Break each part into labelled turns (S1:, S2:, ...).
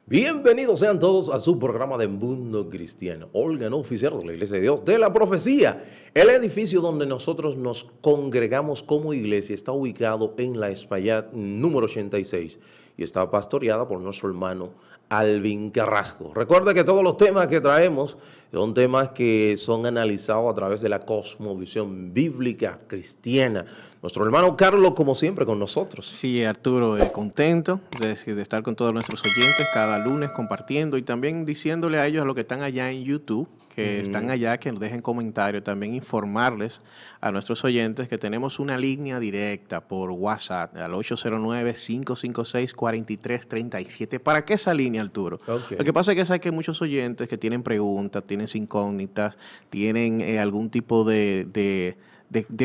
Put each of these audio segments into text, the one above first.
S1: Bienvenidos sean todos a su programa de Mundo Cristiano, órgano oficial de la Iglesia de Dios de la Profecía. El edificio donde nosotros nos congregamos como iglesia está ubicado en la Espaillat número 86 y está pastoreada por nuestro hermano Alvin Carrasco. Recuerda que todos los temas que traemos son temas que son analizados a través de la cosmovisión bíblica cristiana. Nuestro hermano Carlos, como siempre, con nosotros.
S2: Sí, Arturo, contento de estar con todos nuestros oyentes cada lunes compartiendo y también diciéndole a ellos, a los que están allá en YouTube, que están allá, que nos dejen comentarios, también informarles a nuestros oyentes que tenemos una línea directa por WhatsApp al 809-556-4337. ¿Para qué esa línea, Arturo?
S1: Okay.
S2: Lo que pasa es que hay muchos oyentes que tienen preguntas, tienen incógnitas, tienen algún tipo de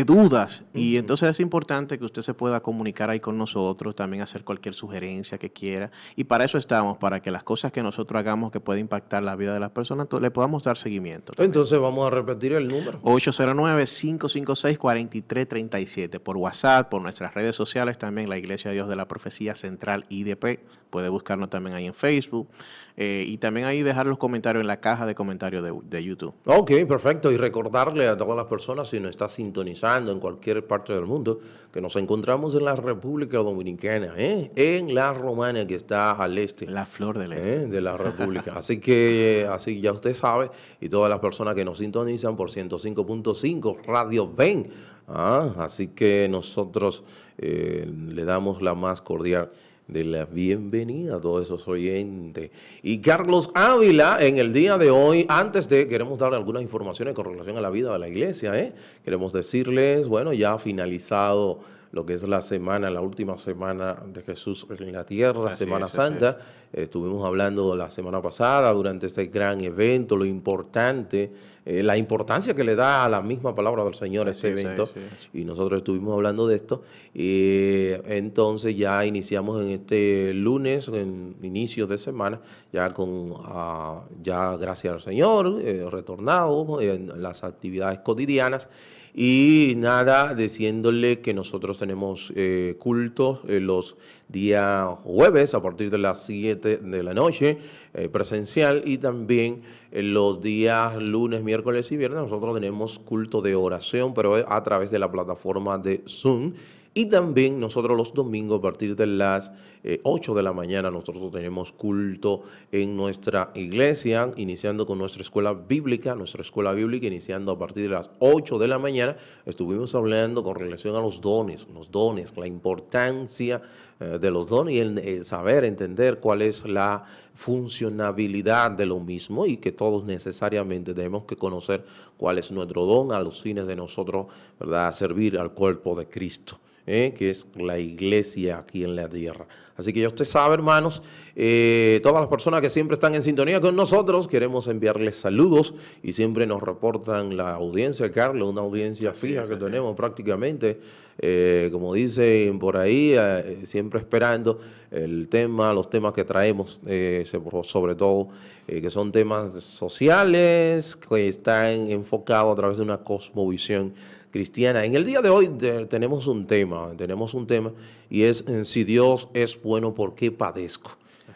S2: dudas, y entonces es importante que usted se pueda comunicar ahí con nosotros, también hacer cualquier sugerencia que quiera, y para eso estamos, para que las cosas que nosotros hagamos que pueda impactar la vida de las personas, le podamos dar seguimiento también.
S1: Entonces vamos a repetir el número.
S2: 809-556-4337 por WhatsApp, por nuestras redes sociales, también la Iglesia de Dios de la Profecía Central IDP, puede buscarnos también ahí en Facebook, y también ahí dejar los comentarios en la caja de comentarios de YouTube.
S1: Ok, perfecto. Y recordarle a todas las personas, si nos está sintonizando en cualquier parte del mundo, que nos encontramos en la República Dominicana, en la Romana, que está al este.
S2: La flor del este.
S1: De la República. Así que, así ya usted sabe, y todas las personas que nos sintonizan por 105.5 Radio Ven. Así que nosotros le damos la más cordial de la bienvenida a todos esos oyentes. Y Carlos Ávila, en el día de hoy, queremos darle algunas informaciones con relación a la vida de la iglesia, Queremos decirles, bueno, ya ha finalizado lo que es la última semana de Jesús en la tierra, Semana Santa. Estuvimos hablando la semana pasada durante este gran evento, lo importante, la importancia que le da a la misma palabra del Señor este evento. Y nosotros estuvimos hablando de esto. Entonces ya iniciamos en este lunes, en inicios de semana, ya ya gracias al Señor, retornado en las actividades cotidianas. Y nada, diciéndole que nosotros tenemos cultos los días jueves a partir de las 7 de la noche, presencial, y también los días lunes, miércoles y viernes nosotros tenemos culto de oración, pero a través de la plataforma de Zoom. Y también nosotros los domingos a partir de las 8 de la mañana nosotros tenemos culto en nuestra iglesia, iniciando con nuestra escuela bíblica iniciando a partir de las 8 de la mañana. Estuvimos hablando con relación a los dones, la importancia de los dones y el saber, entender cuál es la funcionabilidad de lo mismo, y que todos necesariamente tenemos que conocer cuál es nuestro don a los fines de nosotros, ¿verdad?, servir al cuerpo de Cristo, que es la iglesia aquí en la tierra. Así que ya usted sabe, hermanos, todas las personas que siempre están en sintonía con nosotros, queremos enviarles saludos y siempre nos reportan la audiencia, Carlos, una audiencia fija que tenemos prácticamente, como dicen por ahí, siempre esperando los temas que traemos, sobre todo, que son temas sociales, que están enfocados a través de una cosmovisión cristiana. En el día de hoy tenemos un tema, y es: si Dios es bueno, ¿por qué padezco?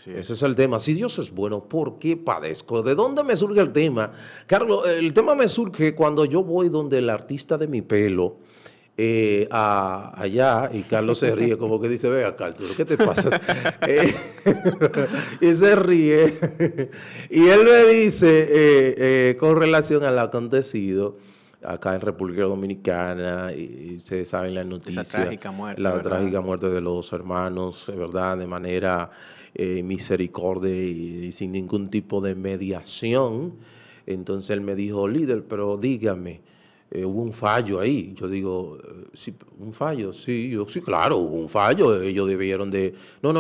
S1: Ese es el tema. Si Dios es bueno, ¿por qué padezco? ¿De dónde me surge el tema? Carlos, el tema me surge cuando yo voy donde el artista de mi pelo, allá, y Carlos se ríe como que dice: vea, Arturo, ¿qué te pasa? Y se ríe. Y él me dice, con relación al acontecido acá en República Dominicana, y ustedes saben las noticias, la trágica muerte de los hermanos, ¿verdad?, de manera misericordia y sin ningún tipo de mediación. Entonces él me dijo: líder, pero dígame, hubo un fallo ahí. Yo digo: sí, un fallo, sí, sí, claro, hubo un fallo, ellos debieron de... No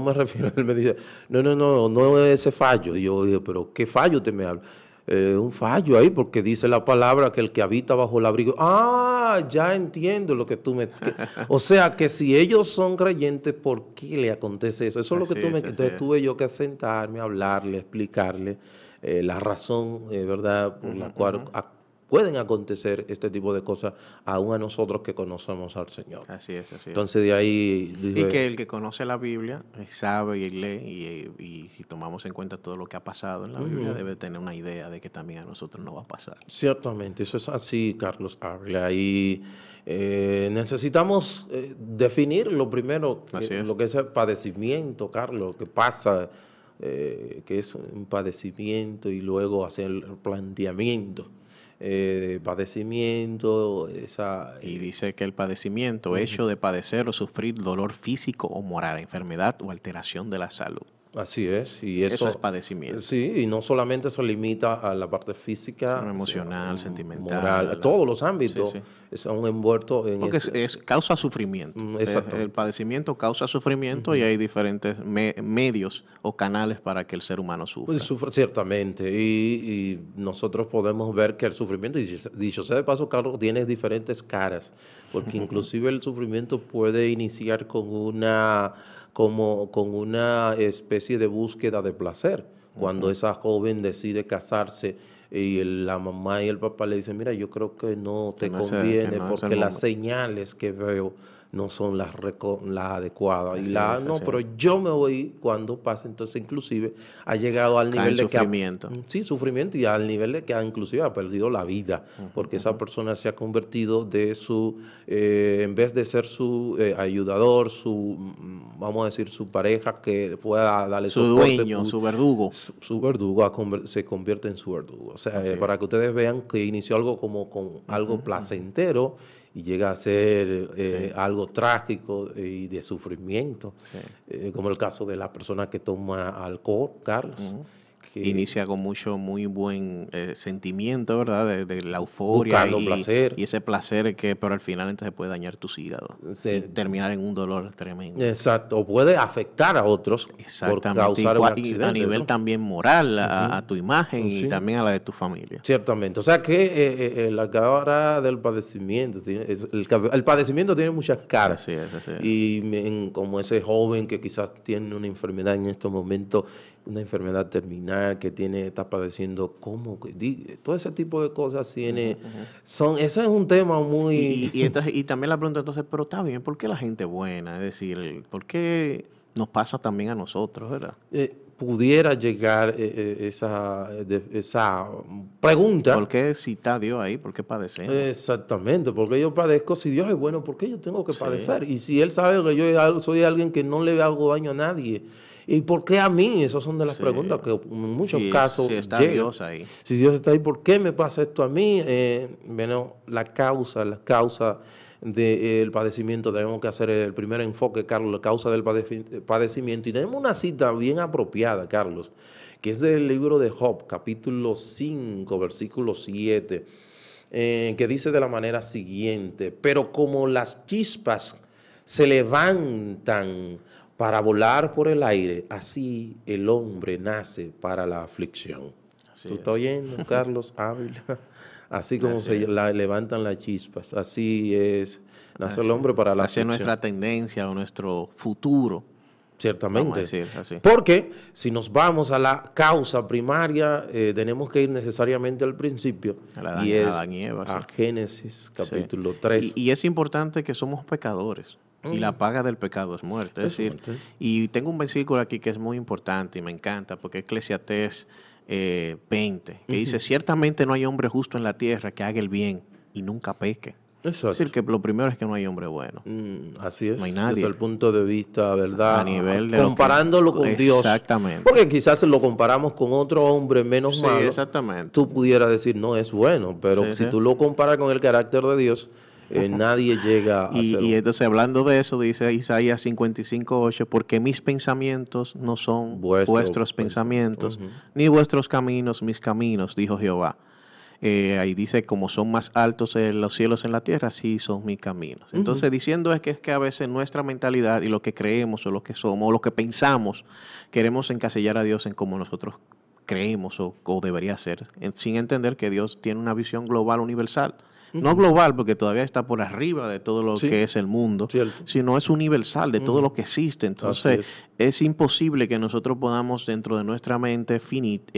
S1: me refiero, él me dice, no es ese fallo. Y yo digo: pero ¿qué fallo usted me habla? Un fallo ahí, porque dice la palabra que el que habita bajo el abrigo... ya entiendo lo que tú me... O sea, que si ellos son creyentes, ¿por qué le acontece eso? Eso es lo que tú me... Entonces tuve yo que sentarme, hablarle, explicarle la razón, ¿verdad?, por la cual pueden acontecer este tipo de cosas aún a nosotros que conocemos al Señor.
S2: Así es, así es.
S1: Entonces de ahí dije,
S2: Y que el que conoce la Biblia sabe y lee, y si tomamos en cuenta todo lo que ha pasado en la Biblia, debe tener una idea de que también a nosotros nos va a pasar.
S1: ciertamente, eso es así, Carlos Ávila. Y necesitamos definir lo primero,
S2: Así es.
S1: lo que es el padecimiento, Carlos, que pasa, que es un padecimiento, y luego hacer el planteamiento. Padecimiento,
S2: Y dice que el padecimiento, hecho de padecer o sufrir dolor físico o moral, enfermedad o alteración de la salud.
S1: así es, y
S2: Eso es padecimiento.
S1: Sí, y no solamente se limita a la parte física,
S2: Sino emocional, sentimental,
S1: moral, todos los ámbitos
S2: Sí,
S1: son envueltos en
S2: porque
S1: ese.
S2: es causa sufrimiento.
S1: Exacto.
S2: El padecimiento causa sufrimiento y hay diferentes medios o canales para que el ser humano sufra.
S1: Pues sufre, ciertamente, y nosotros podemos ver que el sufrimiento, y dicho sea de paso, Carlos, tiene diferentes caras, porque inclusive el sufrimiento puede iniciar con una especie de búsqueda de placer. Cuando esa joven decide casarse y la mamá y el papá le dicen, mira, yo creo que no te conviene porque las señales que veo no son las adecuadas.
S2: Así
S1: Y
S2: es.
S1: pero yo me voy cuando pasa. Entonces, inclusive, ha llegado al nivel de
S2: sufrimiento.
S1: Sí, sufrimiento, y al nivel de que inclusive ha perdido la vida, porque esa persona se ha convertido en vez de ser su ayudador, vamos a decir, su pareja que pueda darle
S2: su
S1: soporte,
S2: dueño, su verdugo.
S1: Su verdugo se convierte en su verdugo. O sea, para que ustedes vean que inició algo como con algo placentero, y llega a ser algo trágico y de sufrimiento, como el caso de la persona que toma alcohol, Carlos.
S2: Inicia con muy buen sentimiento, ¿verdad? De la euforia
S1: placer.
S2: Y ese placer pero al final entonces puede dañar tus hígados y terminar en un dolor tremendo.
S1: Exacto, o puede afectar a otros por causar un accidente.
S2: A nivel también moral, a tu imagen y también a la de tu familia.
S1: Ciertamente, o sea que la cara del padecimiento, el padecimiento tiene muchas caras.
S2: Así es.
S1: Y como ese joven que quizás tiene una enfermedad en estos momentos, una enfermedad terminal que está padeciendo, todo ese tipo de cosas tiene, ese es un tema muy...
S2: Y también la pregunta entonces, pero está bien, ¿por qué la gente buena? Es decir, ¿por qué nos pasa también a nosotros, verdad?
S1: Pudiera llegar esa pregunta.
S2: ¿Por qué si está Dios ahí? ¿Por qué padecemos?
S1: Exactamente, porque yo padezco. Si Dios es bueno, ¿por qué yo tengo que padecer? Y si Él sabe que yo soy alguien que no le hago daño a nadie, ¿y por qué a mí? Esas son de las preguntas que en muchos casos
S2: si está Dios ahí.
S1: Si Dios está ahí, ¿por qué me pasa esto a mí? Bueno, la causa del padecimiento, tenemos que hacer el primer enfoque, Carlos, la causa del padecimiento. Y tenemos una cita bien apropiada, Carlos, que es del libro de Job, capítulo 5, versículo 7, que dice de la manera siguiente: pero como las chispas se levantan para volar por el aire, así el hombre nace para la aflicción. ¿Tú estás oyendo, Carlos Ávila? Así como se levantan las chispas, así nace el hombre para la aflicción.
S2: Así es nuestra tendencia o nuestro futuro.
S1: Ciertamente.
S2: Vamos a decir así.
S1: Porque si nos vamos a la causa primaria, tenemos que ir necesariamente al principio. A Génesis, capítulo 3.
S2: Y es importante que somos pecadores. Y la paga del pecado es muerte. Es decir, y tengo un versículo aquí que es muy importante y me encanta, porque es Eclesiastés 20, que dice: ciertamente no hay hombre justo en la tierra que haga el bien y nunca peque.
S1: Exacto.
S2: Es decir, que lo primero es que no hay hombre bueno.
S1: Así es.
S2: No hay nadie.
S1: Desde el punto de vista, ¿verdad?
S2: A nivel de
S1: comparándolo con Dios.
S2: Exactamente.
S1: Porque quizás lo comparamos con otro hombre menos malo.
S2: Exactamente.
S1: Tú pudieras decir, no es bueno, pero si tú lo comparas con el carácter de Dios, nadie llega a ser.
S2: Y entonces, hablando de eso, dice Isaías 55:8, porque mis pensamientos no son vuestros pensamientos, ni vuestros caminos mis caminos, dijo Jehová. Ahí dice, como son más altos los cielos en la tierra, así son mis caminos. Entonces, diciendo es que a veces nuestra mentalidad y lo que creemos o lo que somos o lo que pensamos, queremos encasillar a Dios en como nosotros creemos o debería ser, sin entender que Dios tiene una visión global, universal. No global, porque todavía está por arriba de todo lo que es el mundo, sino es universal de todo lo que existe. Entonces, es imposible que nosotros podamos, dentro de nuestra mente finita,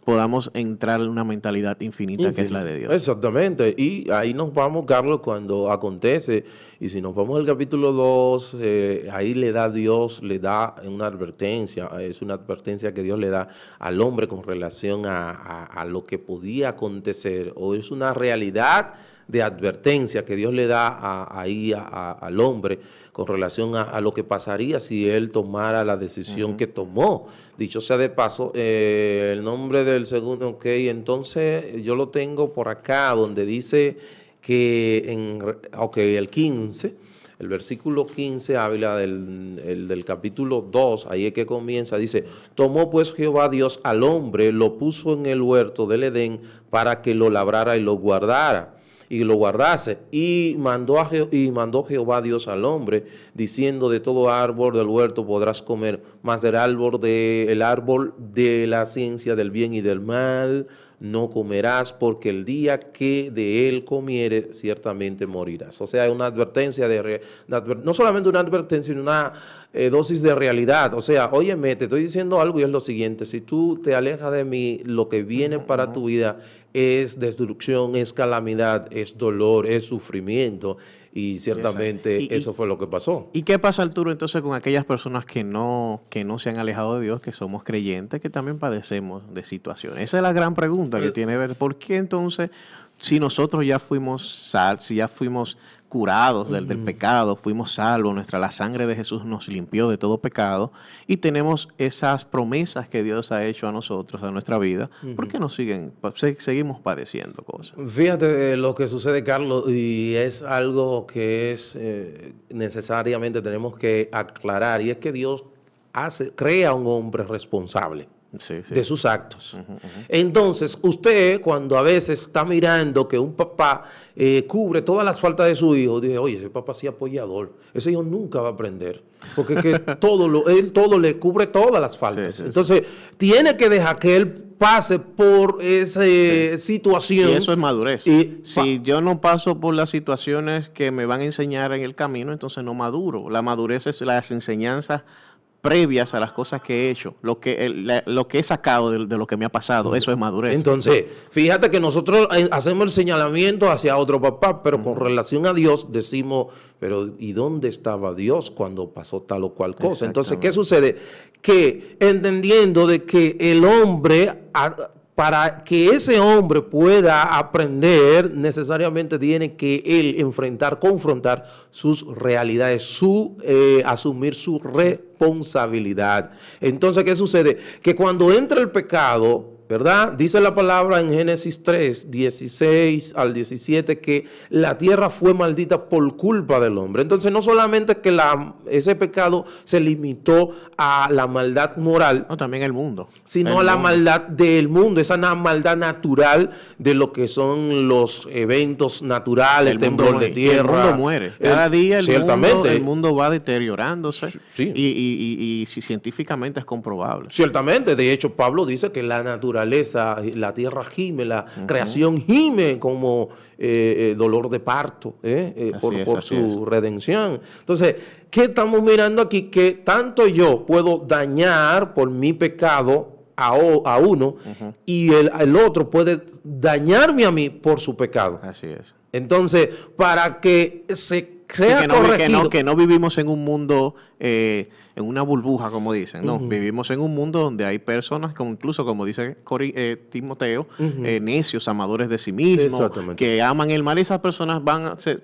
S2: podamos entrar en una mentalidad infinita que es la de Dios.
S1: Exactamente. Y ahí nos vamos, Carlos, cuando acontece. Y si nos vamos al capítulo 2, ahí Dios le da una advertencia. Es una advertencia que Dios le da al hombre con relación a lo que podía acontecer. O es una realidad de advertencia que Dios le da ahí al hombre con relación a lo que pasaría si él tomara la decisión que tomó. Dicho sea de paso, el nombre del segundo, ok, entonces yo lo tengo por acá donde dice que, el 15, el versículo 15 habla del capítulo 2, ahí es que comienza, dice, tomó pues Jehová Dios al hombre, lo puso en el huerto del Edén para que lo labrara y lo guardara. Y lo guardase, y mandó Jehová Dios al hombre, diciendo, de todo árbol del huerto podrás comer, mas del árbol de la ciencia del bien y del mal no comerás, porque el día que de él comiere, ciertamente morirás. O sea, una advertencia, no solamente una advertencia, sino una dosis de realidad. O sea, óyeme, te estoy diciendo algo y es lo siguiente, si tú te alejas de mí, lo que viene para tu vida es destrucción, es calamidad, es dolor, es sufrimiento. Y ciertamente eso fue lo que pasó.
S2: ¿Y qué pasa, Arturo, entonces con aquellas personas que no se han alejado de Dios, que somos creyentes, que también padecemos de situaciones? Esa es la gran pregunta que tiene que ver. ¿Por qué entonces, si nosotros ya fuimos si ya fuimos curados del pecado, fuimos salvos, la sangre de Jesús nos limpió de todo pecado y tenemos esas promesas que Dios ha hecho a nosotros, a nuestra vida, ¿por qué nos seguimos padeciendo cosas?
S1: Fíjate lo que sucede, Carlos, y es algo que es necesariamente tenemos que aclarar, y es que Dios crea un hombre responsable. De sus actos. Entonces, usted cuando a veces está mirando que un papá cubre todas las faltas de su hijo, dice, oye, ese papá sí es apoyador, ese hijo nunca va a aprender, porque es que él todo le cubre todas las faltas. Entonces, tiene que dejar que él pase por esa situación.
S2: Y eso es madurez. Si yo no paso por las situaciones que me van a enseñar en el camino, entonces no maduro. La madurez es las enseñanzas previas a las cosas que he hecho, lo que he sacado de lo que me ha pasado, eso es madurez.
S1: Entonces, fíjate que nosotros hacemos el señalamiento hacia otro papá, pero con relación a Dios decimos, pero ¿y dónde estaba Dios cuando pasó tal o cual cosa? Entonces, ¿qué sucede? Que entendiendo de que el hombre, para que ese hombre pueda aprender, necesariamente tiene que él confrontar sus realidades, asumir su responsabilidad. Entonces, ¿qué sucede? Que cuando entra el pecado, ¿verdad? Dice la palabra en Génesis 3, 16 al 17, que la tierra fue maldita por culpa del hombre. Entonces, no solamente que ese pecado se limitó a la maldad moral,
S2: no, también el mundo,
S1: sino a la maldad del mundo, esa maldad natural de lo que son los eventos naturales, el temblor de tierra.
S2: El mundo muere. Cada día el mundo va deteriorándose. Sí. Y científicamente es comprobable.
S1: Ciertamente. De hecho, Pablo dice que la naturaleza, la tierra gime, la creación gime como dolor de parto por su redención. Entonces, ¿qué estamos mirando aquí? Que tanto yo puedo dañar por mi pecado a uno y el otro puede dañarme a mí por su pecado.
S2: Así es.
S1: Entonces, para que sea corregido,
S2: que no vivimos en un mundo, en una burbuja, como dicen, no, vivimos en un mundo donde hay personas, incluso como dice Timoteo, necios, amadores de sí mismos, que aman el mal, y esas personas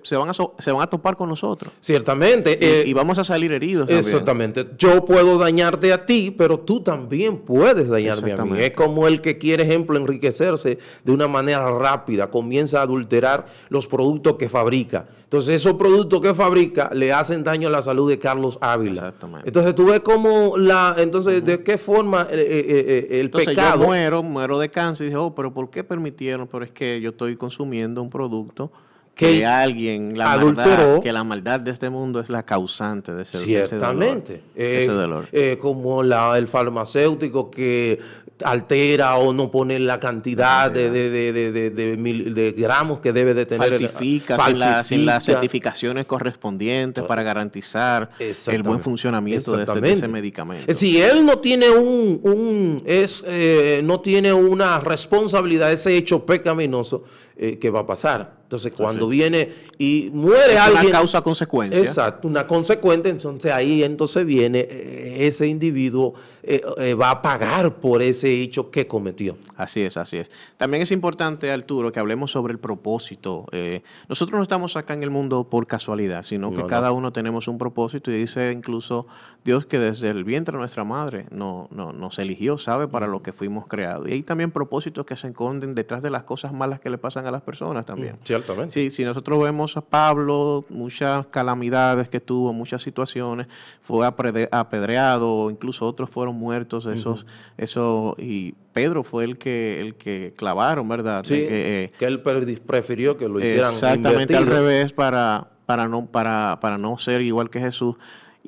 S2: se van a topar con nosotros.
S1: Ciertamente.
S2: Y vamos a salir heridos también.
S1: Exactamente. Yo puedo dañarte a ti, pero tú también puedes dañarme a mí. Es como el que quiere, ejemplo, enriquecerse de una manera rápida, comienza a adulterar los productos que fabrica. Entonces, esos productos que fabrica le hacen daño a la salud de Carlos Ávila.
S2: Exactamente.
S1: Entonces, tú ves cómo ¿de qué forma el pecado?
S2: Yo muero de cáncer y dije, pero ¿por qué permitieron? Pero es que yo estoy consumiendo un producto que alguien adulteró, que la maldad de este mundo es la causante de ese dolor.
S1: Ciertamente.
S2: Ese dolor.
S1: Como el farmacéutico que altera o no pone la cantidad de gramos que debe de tener.
S2: Falsifica sin las certificaciones correspondientes para garantizar el buen funcionamiento de ese medicamento.
S1: Si él no tiene no tiene una responsabilidad, ese hecho pecaminoso, ¿qué va a pasar? Entonces, cuando viene y muere alguien...
S2: Una causa-consecuencia.
S1: Exacto, una consecuencia. Entonces, ahí viene ese individuo va a pagar por ese hecho que cometió.
S2: Así es, así es. También es importante, Arturo, que hablemos sobre el propósito. Nosotros no estamos acá en el mundo por casualidad, sino que cada uno tenemos un propósito, y dice incluso Dios que desde el vientre de nuestra madre nos eligió, sabe para lo que fuimos creados. Y hay también propósitos que se esconden detrás de las cosas malas que le pasan a las personas también.
S1: Ciertamente.
S2: Sí, si nosotros vemos a Pablo, muchas calamidades que tuvo, muchas situaciones, fue apedreado, incluso otros fueron muertos, y Pedro fue el que clavaron, ¿verdad?
S1: Sí, que él prefirió que lo hicieran
S2: exactamente invertido. Al revés para no ser igual que Jesús.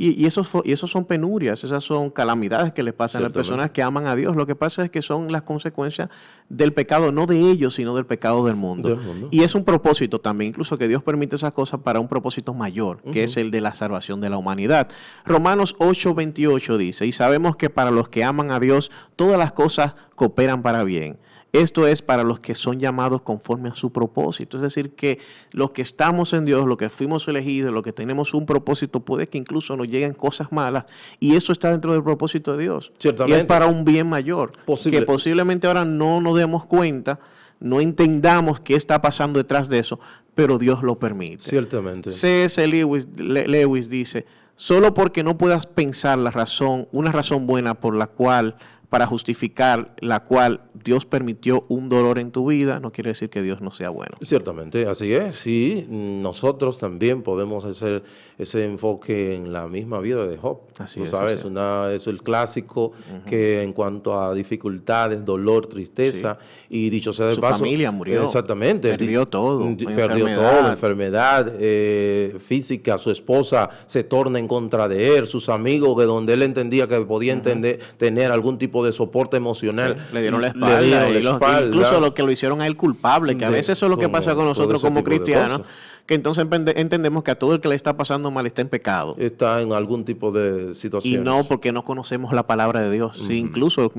S2: Y esos son penurias, esas son calamidades que le pasan a las personas que aman a Dios. Lo que pasa es que son las consecuencias del pecado, no de ellos, sino del pecado del mundo. Y es un propósito también, incluso que Dios permite esas cosas para un propósito mayor, que es el de la salvación de la humanidad. Romanos 8:28 dice, y sabemos que para los que aman a Dios, todas las cosas cooperan para bien. Esto es para los que son llamados conforme a su propósito. Es decir, que los que estamos en Dios, los que fuimos elegidos, los que tenemos un propósito, puede que incluso nos lleguen cosas malas. Y eso está dentro del propósito de Dios.
S1: Ciertamente.
S2: Y es para un bien mayor. Que posiblemente ahora no nos demos cuenta, no entendamos qué está pasando detrás de eso, pero Dios lo permite.
S1: Ciertamente.
S2: C.S. Lewis dice, solo porque no puedas pensar una razón buena para justificar la cual Dios permitió un dolor en tu vida, no quiere decir que Dios no sea bueno.
S1: Ciertamente, así es. Sí, nosotros también podemos hacer ese enfoque en la misma vida de Job.
S2: Así es.
S1: ¿Sabes? Es el clásico que en cuanto a dificultades, dolor, tristeza, y dicho sea de paso...
S2: Su familia murió.
S1: Exactamente.
S2: Perdió todo.
S1: Enfermedad física, su esposa se torna en contra de él, sus amigos, que donde él entendía que podía tener algún tipo de soporte emocional.
S2: Le dieron la espalda. Incluso lo que lo hicieron a él culpable, que a veces eso es lo que pasa con nosotros como cristianos, que entonces entendemos que a todo el que le está pasando mal está en pecado.
S1: Está en algún tipo de situación.
S2: Y no porque no conocemos la palabra de Dios. Sí, incluso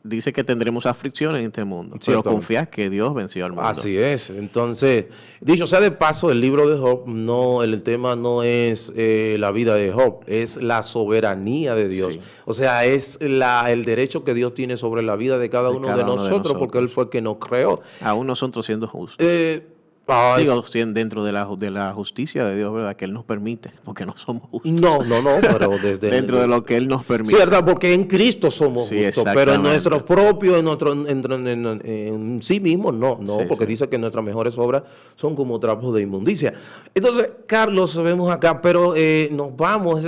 S2: dice que tendremos aflicciones en este mundo, pero confía que Dios venció al mundo.
S1: Así es. Entonces, dicho sea de paso, el libro de Job, el tema no es la vida de Job, es la soberanía de Dios. Sí. O sea, es el derecho que Dios tiene sobre la vida de cada uno de nosotros, porque Él fue el que nos creó.
S2: Aún nosotros siendo justos. Digo, dentro de la justicia de Dios, ¿verdad? Que Él nos permite, porque no somos justos.
S1: No, pero desde...
S2: dentro de lo que Él nos permite.
S1: Cierto, porque en Cristo somos justos, pero en nuestro propio, en sí mismos, no, porque dice que nuestras mejores obras son como trapos de inmundicia. Entonces, Carlos, vemos acá, pero nos vamos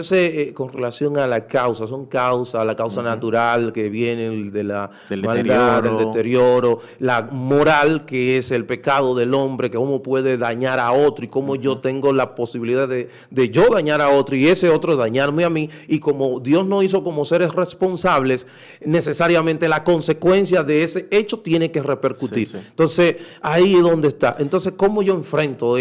S1: con relación a la causa, la causa natural que viene de la maldad, del deterioro, la moral, que es el pecado del hombre, que cómo puede dañar a otro y cómo yo tengo la posibilidad de yo dañar a otro y ese otro dañarme a mí, y como Dios nos hizo como seres responsables, necesariamente la consecuencia de ese hecho tiene que repercutir. Entonces, ahí es donde está. Entonces, ¿cómo yo enfrento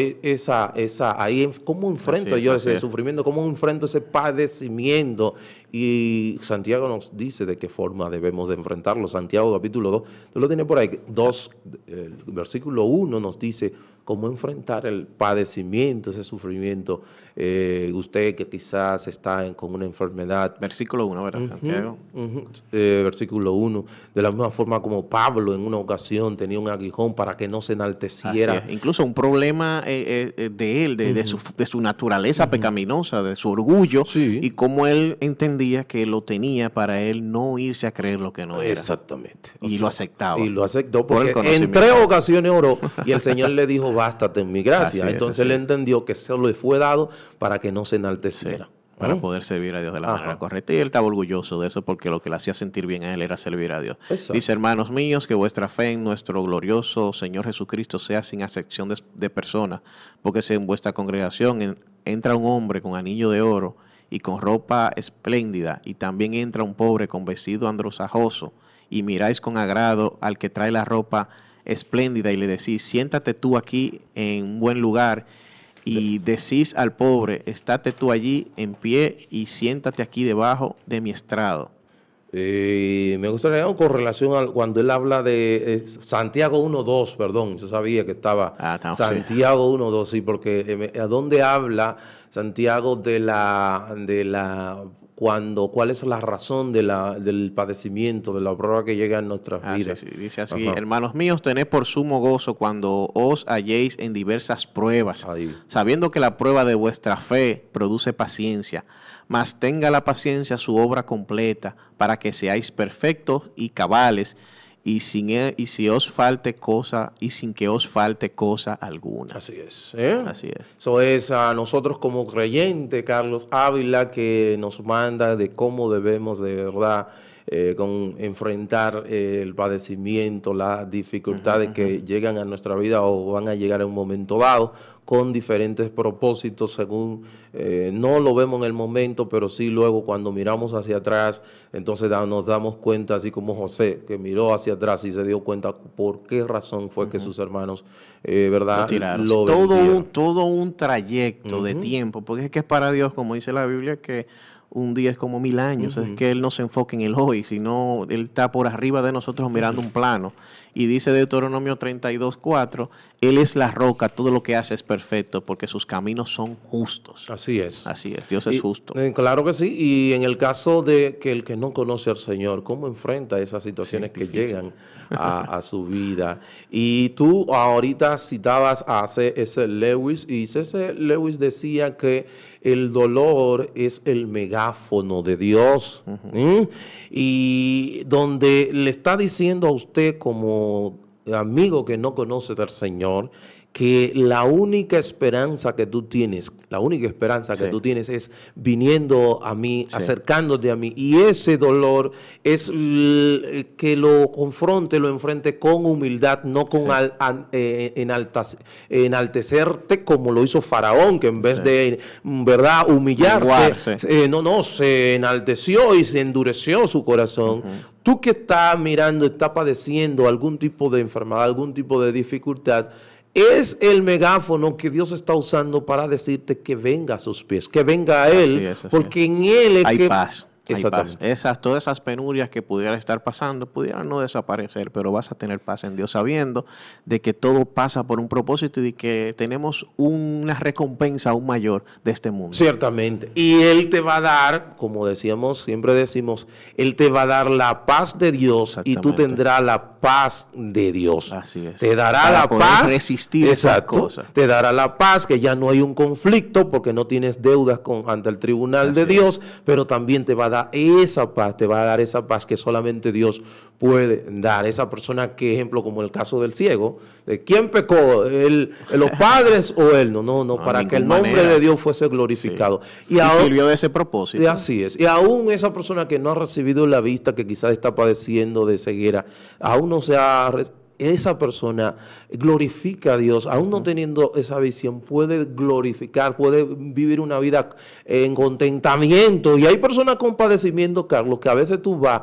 S1: cómo enfrento yo ese sufrimiento? ¿Cómo enfrento ese padecimiento? Y Santiago nos dice de qué forma debemos de enfrentarlo. Santiago capítulo 2, tú lo tienes por ahí, el versículo 1 nos dice cómo enfrentar el padecimiento, ese sufrimiento. Usted que quizás está con una enfermedad.
S2: Versículo 1, ¿verdad, Santiago?
S1: Versículo 1. De la misma forma como Pablo en una ocasión tenía un aguijón para que no se enalteciera.
S2: Incluso un problema de él, de su naturaleza pecaminosa, de su orgullo, y cómo él entendía que lo tenía para él no irse a creer lo que no era.
S1: Exactamente.
S2: Lo aceptaba.
S1: Y lo aceptó porque en 3 ocasiones oró y el Señor le dijo, bástate en mi gracia. Entonces él entendió que se le fue dado para que no se enalteciera.
S2: Para poder servir a Dios de la manera correcta. Y él estaba orgulloso de eso porque lo que le hacía sentir bien a él era servir a Dios. Exacto. Dice, hermanos míos, que vuestra fe en nuestro glorioso Señor Jesucristo sea sin acepción de personas, porque si en vuestra congregación entra un hombre con anillo de oro y con ropa espléndida, y también entra un pobre con vestido androsajoso, y miráis con agrado al que trae la ropa espléndida y le decís, siéntate tú aquí en un buen lugar, y decís al pobre, estate tú allí en pie y siéntate aquí debajo de mi estrado.
S1: Me gustaría con relación a cuando él habla de Santiago 1:2, perdón, yo sabía que estaba Santiago 1:2, sí, porque ¿a dónde habla Santiago cuál es la razón del padecimiento, de la prueba que llega en nuestras vidas?
S2: Sí, dice así, hermanos míos, tened por sumo gozo cuando os halléis en diversas pruebas, sabiendo que la prueba de vuestra fe produce paciencia, mas tenga la paciencia su obra completa, para que seáis perfectos y cabales, y sin que os falte cosa alguna.
S1: Así es.
S2: Así es.
S1: Eso es a nosotros como creyentes, Carlos Ávila, que nos manda de cómo debemos de verdad enfrentar el padecimiento, las dificultades que llegan a nuestra vida o van a llegar en un momento dado, con diferentes propósitos según, no lo vemos en el momento, pero sí luego cuando miramos hacia atrás, entonces nos damos cuenta, así como José, que miró hacia atrás y se dio cuenta por qué razón fue que sus hermanos, ¿verdad?
S2: Todo un trayecto de tiempo, porque es que es para Dios, como dice la Biblia, que un día es como 1000 años, es que Él no se enfoca en el hoy, sino Él está por arriba de nosotros mirando un plano. Y dice Deuteronomio 32:4, Él es la roca, todo lo que hace es perfecto, porque sus caminos son justos.
S1: Así es.
S2: Así es, Dios es justo.
S1: Claro que sí, y en el caso de que el que no conoce al Señor, ¿cómo enfrenta esas situaciones que llegan a su vida? Y tú ahorita citabas a C.S. Lewis, y C.S. Lewis decía que el dolor es el megáfono de Dios, y donde le está diciendo a usted como amigo que no conoce al Señor, que la única esperanza que tú tienes, es viniendo a mí, acercándote a mí, y ese dolor es que lo confronte, lo enfrente con humildad, no con enaltecerte como lo hizo Faraón, que en vez de, ¿verdad?, humillarse, se enalteció y se endureció su corazón. Tú que estás mirando, estás padeciendo algún tipo de enfermedad, algún tipo de dificultad, es el megáfono que Dios está usando para decirte que venga a sus pies, que venga a Él, porque en Él es
S2: hay paz. Todas esas penurias que pudieran estar pasando pudieran no desaparecer, pero vas a tener paz en Dios sabiendo de que todo pasa por un propósito y de que tenemos una recompensa aún mayor de este mundo.
S1: Ciertamente. Y Él te va a dar, como decíamos, siempre decimos, Él te va a dar la paz de Dios y tú tendrás la paz de Dios.
S2: Así es.
S1: Te dará la paz.
S2: Resistir esas cosas.
S1: Te dará la paz, que ya no hay un conflicto porque no tienes deudas ante el tribunal de Dios, pero también te va a dar esa paz, te va a dar esa paz que solamente Dios puede dar. Esa persona, que ejemplo, como el caso del ciego, ¿de quién pecó? ¿Los padres o él? No, para que el nombre de Dios fuese glorificado.
S2: Y sirvió de ese propósito.
S1: Y así es. Y aún esa persona que no ha recibido la vista, que quizás está padeciendo de ceguera, aún no se ha... Esa persona glorifica a Dios, aún no teniendo esa visión, puede glorificar, puede vivir una vida en contentamiento. Y hay personas con padecimiento, Carlos, que a veces tú vas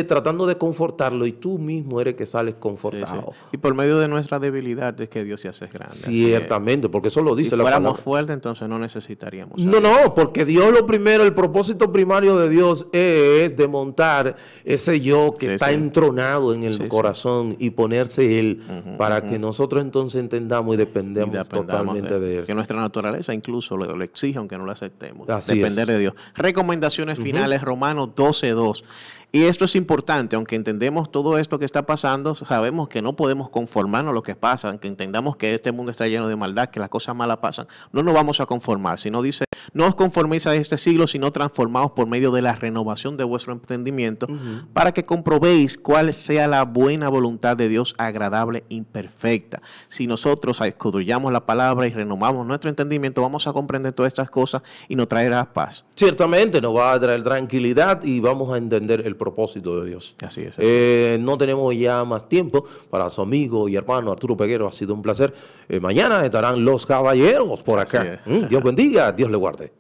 S1: tratando de confortarlo y tú mismo eres que sales confortado.
S2: Y por medio de nuestra debilidad es que Dios se hace grande.
S1: Ciertamente, porque eso lo dice la palabra.
S2: Si fuéramos fuertes, entonces no necesitaríamos.
S1: No, porque Dios el propósito primario de Dios es desmontar ese yo que está entronado en el corazón y ponerse Él para que nosotros entonces entendamos y dependamos totalmente de Él.
S2: Que nuestra naturaleza incluso lo exige, aunque no lo aceptemos. Depender de Dios. Recomendaciones finales, Romanos 12:2. Y esto es importante, aunque entendemos todo esto que está pasando, sabemos que no podemos conformarnos a lo que pasa, aunque entendamos que este mundo está lleno de maldad, que las cosas malas pasan, no nos vamos a conformar, sino dice, no os conforméis a este siglo, sino transformaos por medio de la renovación de vuestro entendimiento, para que comprobéis cuál sea la buena voluntad de Dios, agradable e imperfecta. Si nosotros escudriñamos la palabra y renovamos nuestro entendimiento, vamos a comprender todas estas cosas y nos traerá paz.
S1: Ciertamente nos va a traer tranquilidad y vamos a entender el propósito de Dios.
S2: Así es.
S1: No tenemos ya más tiempo. Para su amigo y hermano Arturo Peguero ha sido un placer. Mañana estarán los caballeros por acá. Dios bendiga, Dios le guarde.